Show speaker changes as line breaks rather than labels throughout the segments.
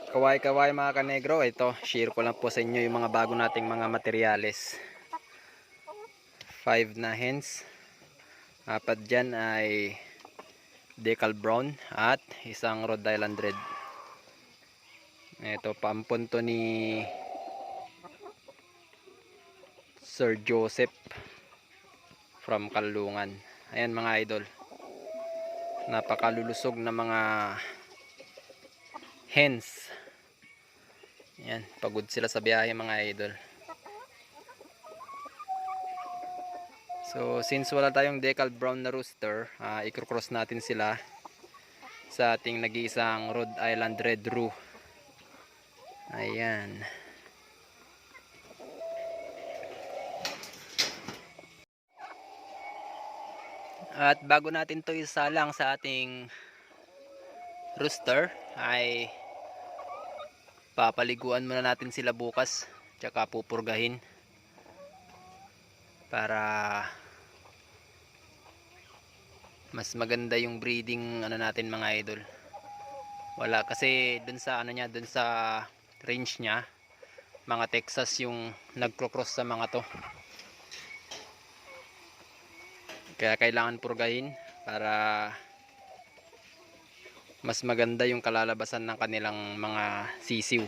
Kaway-kaway mga kanegro, ito share ko lang po sa inyo yung mga bago nating mga materyales. 5 na hens, apat dyan ay decal brown at isang Rhode Island red. Ito pampunto ni Sir Joseph from Kalungan. Ayan mga idol, napakalulusog na mga hens. Ayan, pagod sila sa biyahe mga idol. So since wala tayong decal brown na rooster, i-cross natin sila sa ating nag-iisang Rhode Island red roux. Ayan. At bago natin to isalang sa ating rooster, ay papaliguan muna natin sila bukas, tsaka pupurgahin para mas maganda yung breeding natin mga idol. Wala kasi dun sa dun sa range niya, mga Texas yung nagcro-cross sa mga to. Kaya kailangan purgahin para mas maganda yung kalalabasan ng kanilang mga sisiw.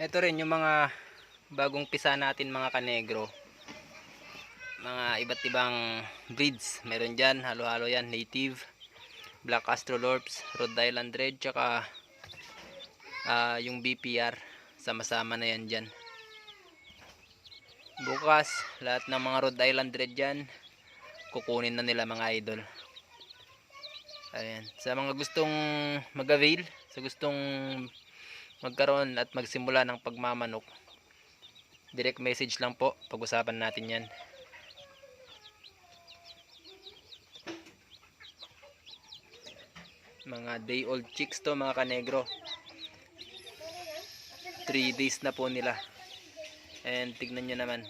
Ito rin yung mga bagong pisa natin mga kanegro. Mga iba't ibang breeds. Meron dyan, halo-halo yan. Native, Black Astrolorps, Rhode Island Red, tsaka yung BPR. Sama-sama na yan dyan. Bukas, lahat ng mga Rhode Island Red dyan, kukunin na nila mga idol. Ayan. Sa mga gustong mag-avail, sa gustong magkaroon at magsimula ng pagmamanok, direct message lang po, pag-usapan natin yan. Mga day old chicks to mga kanegro. 3 days na po nila. And tignan nyo naman,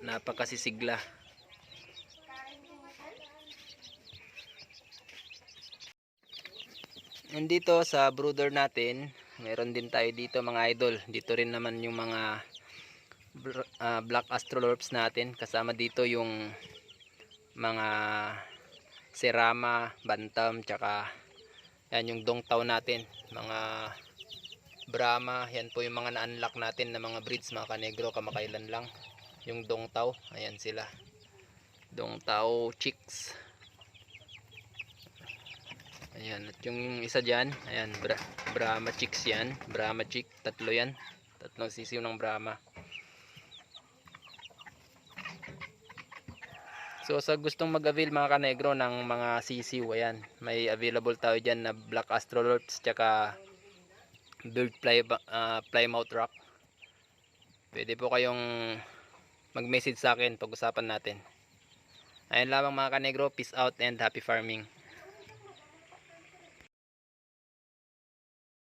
napakasisigla. And dito sa brooder natin, meron din tayo dito mga idol. Dito rin naman yung mga Black Astrolorps natin. Kasama dito yung mga Serama, Bantam, tsaka yan yung Dongtao natin, mga Brahma. Yan po yung mga na-unlock natin na mga breeds mga kanegro, kamakailan lang. Yung Dongtao, ayan sila, Dongtao chicks. Ayan, at yung isa dyan, ayan, Brahma chicks yan, Brahma chick, tatlo yan, tatlong sisiw ng Brahma. So sa gustong mag-avail mga kanegro ng mga sisiw, ayan, may available tayo dyan na Black Astrolorps tsaka Bird Plymouth Rock. Pwede po kayong mag-message sa akin, pag-usapan natin. Ayun lamang mga kanegro, peace out and happy farming.